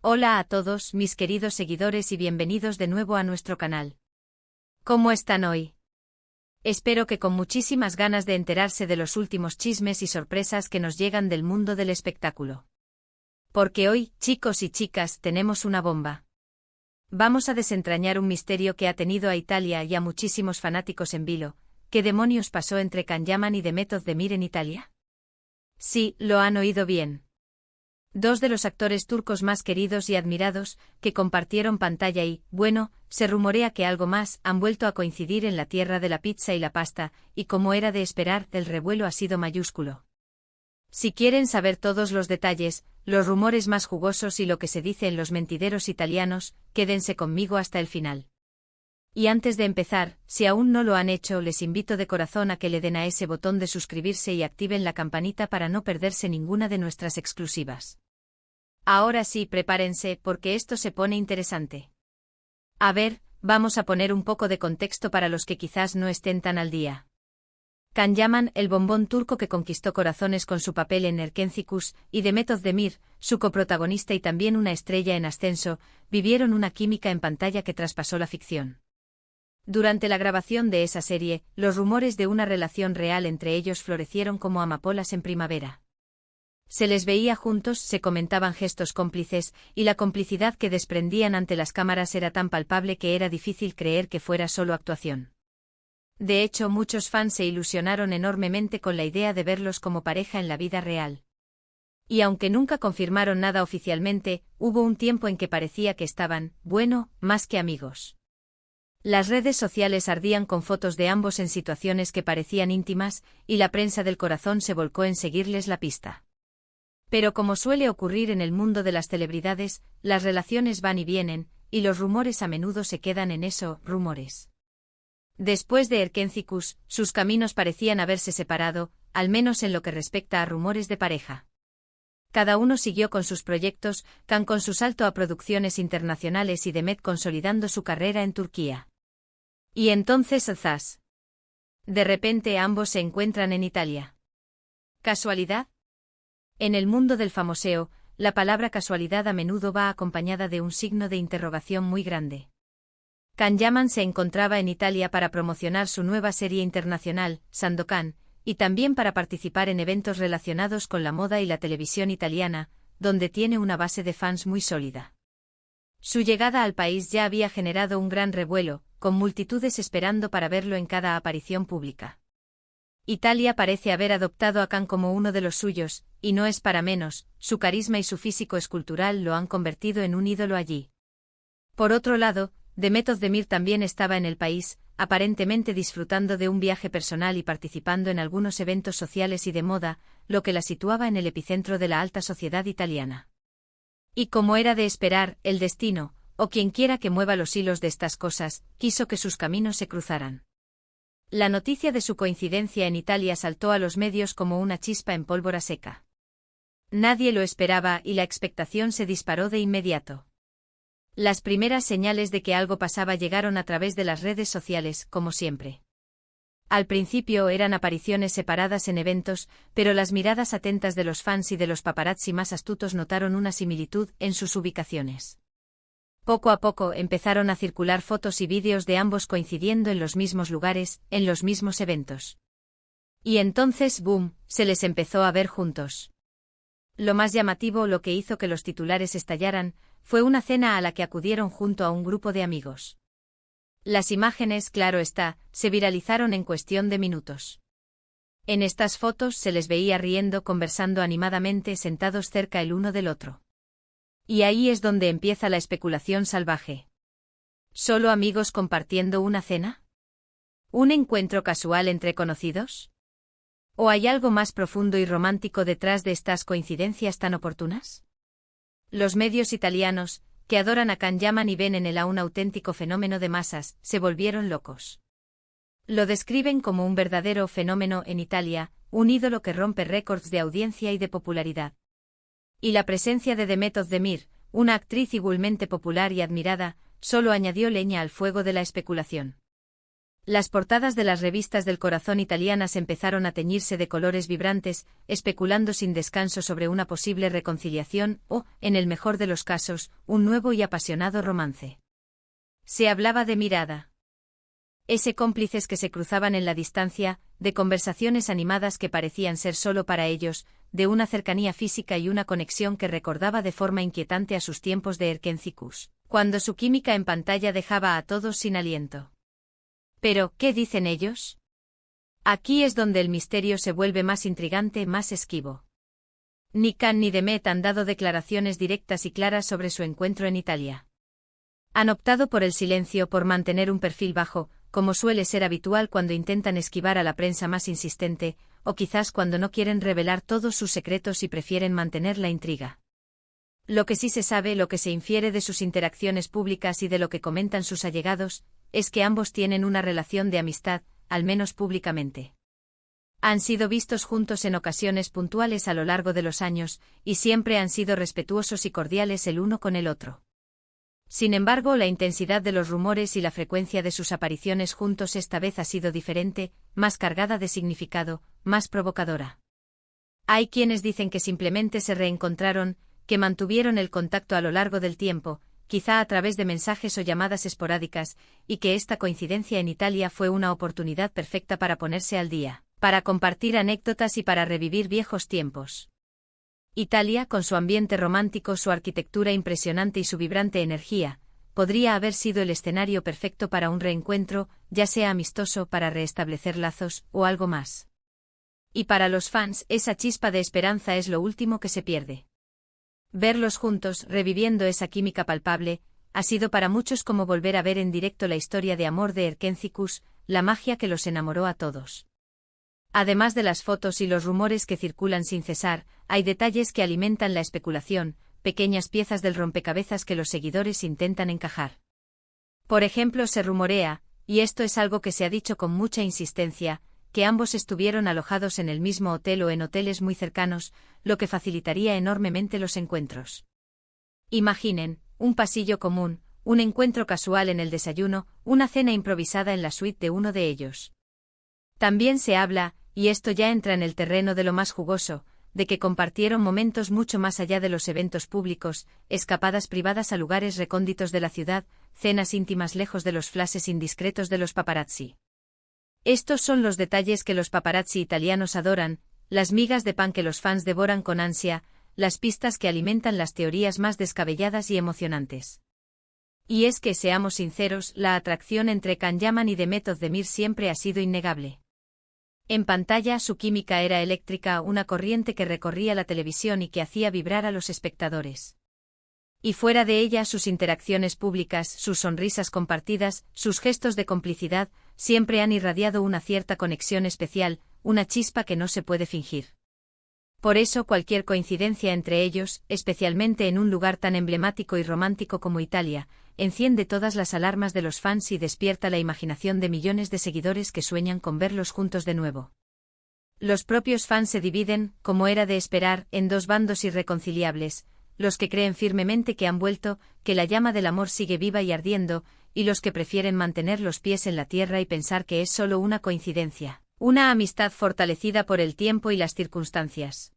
Hola a todos mis queridos seguidores y bienvenidos de nuevo a nuestro canal. ¿Cómo están hoy? Espero que con muchísimas ganas de enterarse de los últimos chismes y sorpresas que nos llegan del mundo del espectáculo. Porque hoy, chicos y chicas, tenemos una bomba. Vamos a desentrañar un misterio que ha tenido a Italia y a muchísimos fanáticos en vilo. ¿Qué demonios pasó entre Can Yaman y Demet Özdemir en Italia? Sí, lo han oído bien. Dos de los actores turcos más queridos y admirados, que compartieron pantalla y, bueno, se rumorea que algo más, han vuelto a coincidir en la tierra de la pizza y la pasta, y como era de esperar, el revuelo ha sido mayúsculo. Si quieren saber todos los detalles, los rumores más jugosos y lo que se dice en los mentideros italianos, quédense conmigo hasta el final. Y antes de empezar, si aún no lo han hecho, les invito de corazón a que le den a ese botón de suscribirse y activen la campanita para no perderse ninguna de nuestras exclusivas. Ahora sí, prepárense, porque esto se pone interesante. A ver, vamos a poner un poco de contexto para los que quizás no estén tan al día. Can Yaman, el bombón turco que conquistó corazones con su papel en Erkenci Kuş, y Demet Özdemir, su coprotagonista y también una estrella en ascenso, vivieron una química en pantalla que traspasó la ficción. Durante la grabación de esa serie, los rumores de una relación real entre ellos florecieron como amapolas en primavera. Se les veía juntos, se comentaban gestos cómplices, y la complicidad que desprendían ante las cámaras era tan palpable que era difícil creer que fuera solo actuación. De hecho, muchos fans se ilusionaron enormemente con la idea de verlos como pareja en la vida real. Y aunque nunca confirmaron nada oficialmente, hubo un tiempo en que parecía que estaban, bueno, más que amigos. Las redes sociales ardían con fotos de ambos en situaciones que parecían íntimas, y la prensa del corazón se volcó en seguirles la pista. Pero como suele ocurrir en el mundo de las celebridades, las relaciones van y vienen, y los rumores a menudo se quedan en eso, rumores. Después de Erkenci Kuş, sus caminos parecían haberse separado, al menos en lo que respecta a rumores de pareja. Cada uno siguió con sus proyectos, Can con su salto a producciones internacionales y Demet consolidando su carrera en Turquía. Y entonces, zas. De repente ambos se encuentran en Italia. ¿Casualidad? En el mundo del famoseo, la palabra casualidad a menudo va acompañada de un signo de interrogación muy grande. Can Yaman se encontraba en Italia para promocionar su nueva serie internacional, Sandokan, y también para participar en eventos relacionados con la moda y la televisión italiana, donde tiene una base de fans muy sólida. Su llegada al país ya había generado un gran revuelo, con multitudes esperando para verlo en cada aparición pública. Italia parece haber adoptado a Can como uno de los suyos, y no es para menos, su carisma y su físico escultural lo han convertido en un ídolo allí. Por otro lado, Demet Özdemir también estaba en el país, aparentemente disfrutando de un viaje personal y participando en algunos eventos sociales y de moda, lo que la situaba en el epicentro de la alta sociedad italiana. Y como era de esperar, el destino, o quien quiera que mueva los hilos de estas cosas, quiso que sus caminos se cruzaran. La noticia de su coincidencia en Italia saltó a los medios como una chispa en pólvora seca. Nadie lo esperaba y la expectación se disparó de inmediato. Las primeras señales de que algo pasaba llegaron a través de las redes sociales, como siempre. Al principio eran apariciones separadas en eventos, pero las miradas atentas de los fans y de los paparazzi más astutos notaron una similitud en sus ubicaciones. Poco a poco empezaron a circular fotos y vídeos de ambos coincidiendo en los mismos lugares, en los mismos eventos. Y entonces, ¡boom!, se les empezó a ver juntos. Lo más llamativo, lo que hizo que los titulares estallaran, fue una cena a la que acudieron junto a un grupo de amigos. Las imágenes, claro está, se viralizaron en cuestión de minutos. En estas fotos se les veía riendo, conversando animadamente, sentados cerca el uno del otro. Y ahí es donde empieza la especulación salvaje. ¿Solo amigos compartiendo una cena? ¿Un encuentro casual entre conocidos? ¿O hay algo más profundo y romántico detrás de estas coincidencias tan oportunas? Los medios italianos, que adoran a Can Yaman y ven en él a un auténtico fenómeno de masas, se volvieron locos. Lo describen como un verdadero fenómeno en Italia, un ídolo que rompe récords de audiencia y de popularidad. Y la presencia de Demet Özdemir, una actriz igualmente popular y admirada, solo añadió leña al fuego de la especulación. Las portadas de las revistas del corazón italianas empezaron a teñirse de colores vibrantes, especulando sin descanso sobre una posible reconciliación o, en el mejor de los casos, un nuevo y apasionado romance. Se hablaba de mirada. Ese cómplices que se cruzaban en la distancia, de conversaciones animadas que parecían ser solo para ellos, de una cercanía física y una conexión que recordaba de forma inquietante a sus tiempos de Erkencikus, cuando su química en pantalla dejaba a todos sin aliento. Pero, ¿qué dicen ellos? Aquí es donde el misterio se vuelve más intrigante, más esquivo. Ni Can ni Demet han dado declaraciones directas y claras sobre su encuentro en Italia. Han optado por el silencio, por mantener un perfil bajo, como suele ser habitual cuando intentan esquivar a la prensa más insistente, o quizás cuando no quieren revelar todos sus secretos y prefieren mantener la intriga. Lo que sí se sabe, lo que se infiere de sus interacciones públicas y de lo que comentan sus allegados, es que ambos tienen una relación de amistad, al menos públicamente. Han sido vistos juntos en ocasiones puntuales a lo largo de los años, y siempre han sido respetuosos y cordiales el uno con el otro. Sin embargo, la intensidad de los rumores y la frecuencia de sus apariciones juntos esta vez ha sido diferente, más cargada de significado, más provocadora. Hay quienes dicen que simplemente se reencontraron, que mantuvieron el contacto a lo largo del tiempo, quizá a través de mensajes o llamadas esporádicas, y que esta coincidencia en Italia fue una oportunidad perfecta para ponerse al día, para compartir anécdotas y para revivir viejos tiempos. Italia, con su ambiente romántico, su arquitectura impresionante y su vibrante energía, podría haber sido el escenario perfecto para un reencuentro, ya sea amistoso para restablecer lazos, o algo más. Y para los fans, esa chispa de esperanza es lo último que se pierde. Verlos juntos, reviviendo esa química palpable, ha sido para muchos como volver a ver en directo la historia de amor de Erkencikus, la magia que los enamoró a todos. Además de las fotos y los rumores que circulan sin cesar, hay detalles que alimentan la especulación, pequeñas piezas del rompecabezas que los seguidores intentan encajar. Por ejemplo, se rumorea, y esto es algo que se ha dicho con mucha insistencia, que ambos estuvieron alojados en el mismo hotel o en hoteles muy cercanos, lo que facilitaría enormemente los encuentros. Imaginen, un pasillo común, un encuentro casual en el desayuno, una cena improvisada en la suite de uno de ellos. También se habla, y esto ya entra en el terreno de lo más jugoso, de que compartieron momentos mucho más allá de los eventos públicos, escapadas privadas a lugares recónditos de la ciudad, cenas íntimas lejos de los flashes indiscretos de los paparazzi. Estos son los detalles que los paparazzi italianos adoran, las migas de pan que los fans devoran con ansia, las pistas que alimentan las teorías más descabelladas y emocionantes. Y es que, seamos sinceros, la atracción entre Can Yaman y Demet Özdemir siempre ha sido innegable. En pantalla su química era eléctrica, una corriente que recorría la televisión y que hacía vibrar a los espectadores. Y fuera de ella sus interacciones públicas, sus sonrisas compartidas, sus gestos de complicidad, siempre han irradiado una cierta conexión especial, una chispa que no se puede fingir. Por eso cualquier coincidencia entre ellos, especialmente en un lugar tan emblemático y romántico como Italia, enciende todas las alarmas de los fans y despierta la imaginación de millones de seguidores que sueñan con verlos juntos de nuevo. Los propios fans se dividen, como era de esperar, en dos bandos irreconciliables, los que creen firmemente que han vuelto, que la llama del amor sigue viva y ardiendo, y los que prefieren mantener los pies en la tierra y pensar que es solo una coincidencia, una amistad fortalecida por el tiempo y las circunstancias.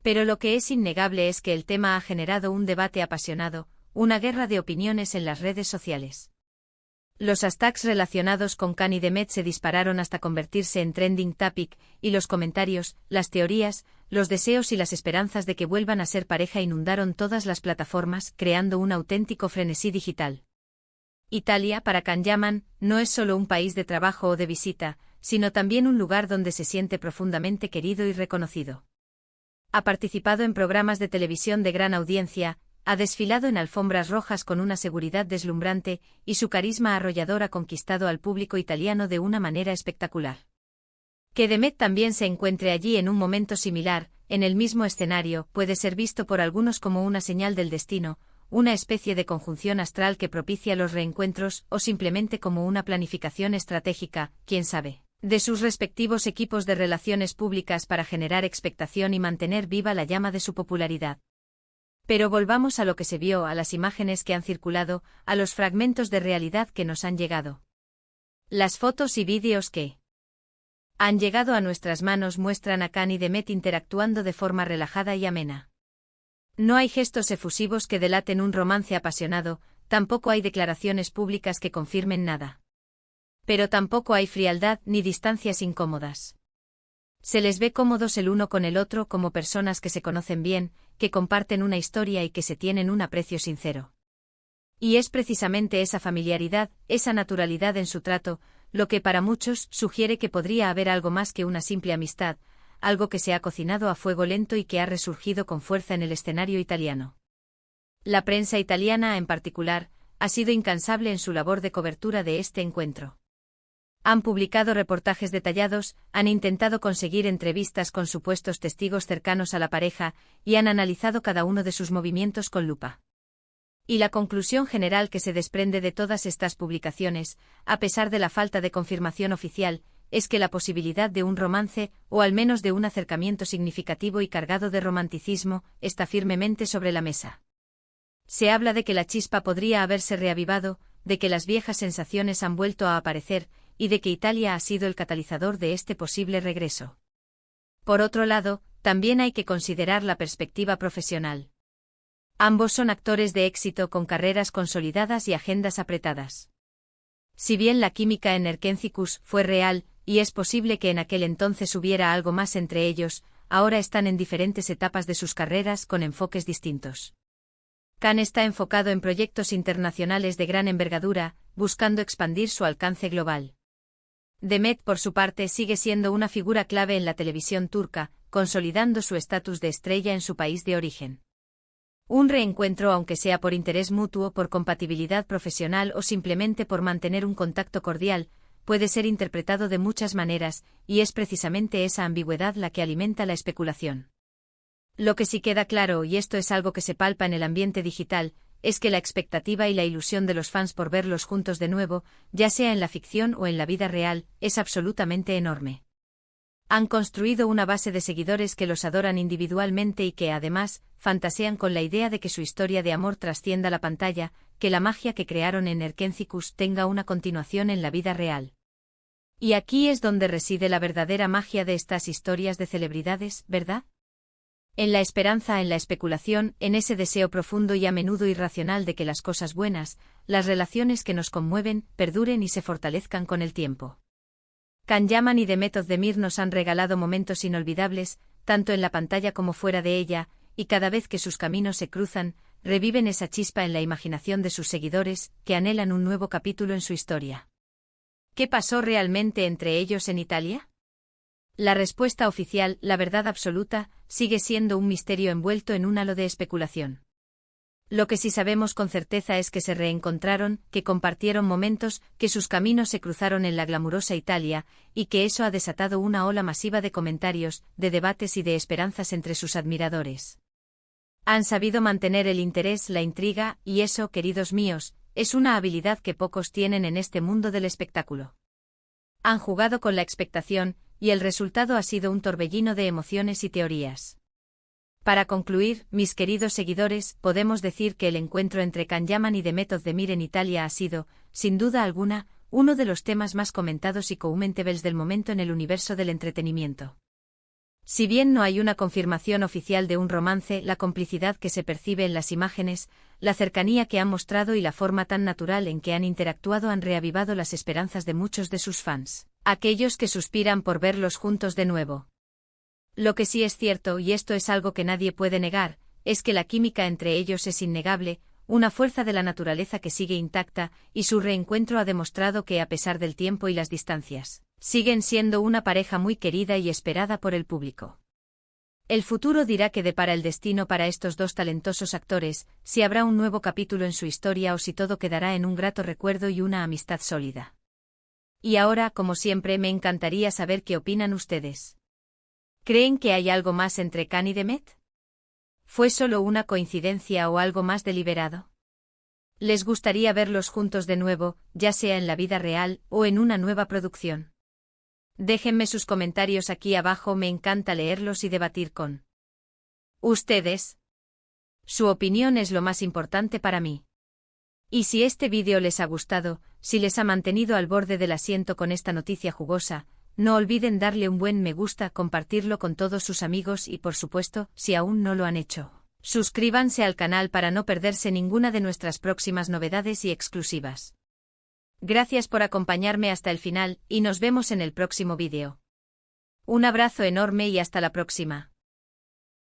Pero lo que es innegable es que el tema ha generado un debate apasionado, una guerra de opiniones en las redes sociales. Los hashtags relacionados con Can y Demet se dispararon hasta convertirse en trending topic, y los comentarios, las teorías, los deseos y las esperanzas de que vuelvan a ser pareja inundaron todas las plataformas, creando un auténtico frenesí digital. Italia, para Can Yaman, no es solo un país de trabajo o de visita, sino también un lugar donde se siente profundamente querido y reconocido. Ha participado en programas de televisión de gran audiencia, ha desfilado en alfombras rojas con una seguridad deslumbrante, y su carisma arrollador ha conquistado al público italiano de una manera espectacular. Que Demet también se encuentre allí en un momento similar, en el mismo escenario, puede ser visto por algunos como una señal del destino, una especie de conjunción astral que propicia los reencuentros, o simplemente como una planificación estratégica, quién sabe, de sus respectivos equipos de relaciones públicas para generar expectación y mantener viva la llama de su popularidad. Pero volvamos a lo que se vio, a las imágenes que han circulado, a los fragmentos de realidad que nos han llegado. Las fotos y vídeos que han llegado a nuestras manos muestran a Can y Demet interactuando de forma relajada y amena. No hay gestos efusivos que delaten un romance apasionado, tampoco hay declaraciones públicas que confirmen nada. Pero tampoco hay frialdad ni distancias incómodas. Se les ve cómodos el uno con el otro como personas que se conocen bien, que comparten una historia y que se tienen un aprecio sincero. Y es precisamente esa familiaridad, esa naturalidad en su trato, lo que para muchos sugiere que podría haber algo más que una simple amistad, algo que se ha cocinado a fuego lento y que ha resurgido con fuerza en el escenario italiano. La prensa italiana, en particular, ha sido incansable en su labor de cobertura de este encuentro. Han publicado reportajes detallados, han intentado conseguir entrevistas con supuestos testigos cercanos a la pareja y han analizado cada uno de sus movimientos con lupa. Y la conclusión general que se desprende de todas estas publicaciones, a pesar de la falta de confirmación oficial, es que la posibilidad de un romance, o al menos de un acercamiento significativo y cargado de romanticismo, está firmemente sobre la mesa. Se habla de que la chispa podría haberse reavivado, de que las viejas sensaciones han vuelto a aparecer, y de que Italia ha sido el catalizador de este posible regreso. Por otro lado, también hay que considerar la perspectiva profesional. Ambos son actores de éxito con carreras consolidadas y agendas apretadas. Si bien la química en Erkenciskus fue real, y es posible que en aquel entonces hubiera algo más entre ellos, ahora están en diferentes etapas de sus carreras con enfoques distintos. Can está enfocado en proyectos internacionales de gran envergadura, buscando expandir su alcance global. Demet, por su parte, sigue siendo una figura clave en la televisión turca, consolidando su estatus de estrella en su país de origen. Un reencuentro, aunque sea por interés mutuo, por compatibilidad profesional o simplemente por mantener un contacto cordial, puede ser interpretado de muchas maneras, y es precisamente esa ambigüedad la que alimenta la especulación. Lo que sí queda claro, y esto es algo que se palpa en el ambiente digital, es que la expectativa y la ilusión de los fans por verlos juntos de nuevo, ya sea en la ficción o en la vida real, es absolutamente enorme. Han construido una base de seguidores que los adoran individualmente y que, además, fantasean con la idea de que su historia de amor trascienda la pantalla, que la magia que crearon en Erkenciskus tenga una continuación en la vida real. Y aquí es donde reside la verdadera magia de estas historias de celebridades, ¿verdad? En la esperanza, en la especulación, en ese deseo profundo y a menudo irracional de que las cosas buenas, las relaciones que nos conmueven, perduren y se fortalezcan con el tiempo. Can Yaman y Demet Özdemir nos han regalado momentos inolvidables, tanto en la pantalla como fuera de ella, y cada vez que sus caminos se cruzan, reviven esa chispa en la imaginación de sus seguidores, que anhelan un nuevo capítulo en su historia. ¿Qué pasó realmente entre ellos en Italia? La respuesta oficial, la verdad absoluta, sigue siendo un misterio envuelto en un halo de especulación. Lo que sí sabemos con certeza es que se reencontraron, que compartieron momentos, que sus caminos se cruzaron en la glamurosa Italia, y que eso ha desatado una ola masiva de comentarios, de debates y de esperanzas entre sus admiradores. Han sabido mantener el interés, la intriga, y eso, queridos míos, es una habilidad que pocos tienen en este mundo del espectáculo. Han jugado con la expectación, y el resultado ha sido un torbellino de emociones y teorías. Para concluir, mis queridos seguidores, podemos decir que el encuentro entre Can Yaman y Demet Özdemir en Italia ha sido, sin duda alguna, uno de los temas más comentados y commentables del momento en el universo del entretenimiento. Si bien no hay una confirmación oficial de un romance, la complicidad que se percibe en las imágenes, la cercanía que han mostrado y la forma tan natural en que han interactuado han reavivado las esperanzas de muchos de sus fans, aquellos que suspiran por verlos juntos de nuevo. Lo que sí es cierto, y esto es algo que nadie puede negar, es que la química entre ellos es innegable, una fuerza de la naturaleza que sigue intacta, y su reencuentro ha demostrado que, a pesar del tiempo y las distancias, siguen siendo una pareja muy querida y esperada por el público. El futuro dirá qué depara el destino para estos dos talentosos actores, si habrá un nuevo capítulo en su historia o si todo quedará en un grato recuerdo y una amistad sólida. Y ahora, como siempre, me encantaría saber qué opinan ustedes. ¿Creen que hay algo más entre Can y Demet? ¿Fue solo una coincidencia o algo más deliberado? ¿Les gustaría verlos juntos de nuevo, ya sea en la vida real o en una nueva producción? Déjenme sus comentarios aquí abajo, me encanta leerlos y debatir con ustedes. Su opinión es lo más importante para mí. Y si este vídeo les ha gustado, si les ha mantenido al borde del asiento con esta noticia jugosa, no olviden darle un buen me gusta, compartirlo con todos sus amigos y por supuesto, si aún no lo han hecho, suscríbanse al canal para no perderse ninguna de nuestras próximas novedades y exclusivas. Gracias por acompañarme hasta el final y nos vemos en el próximo vídeo. Un abrazo enorme y hasta la próxima.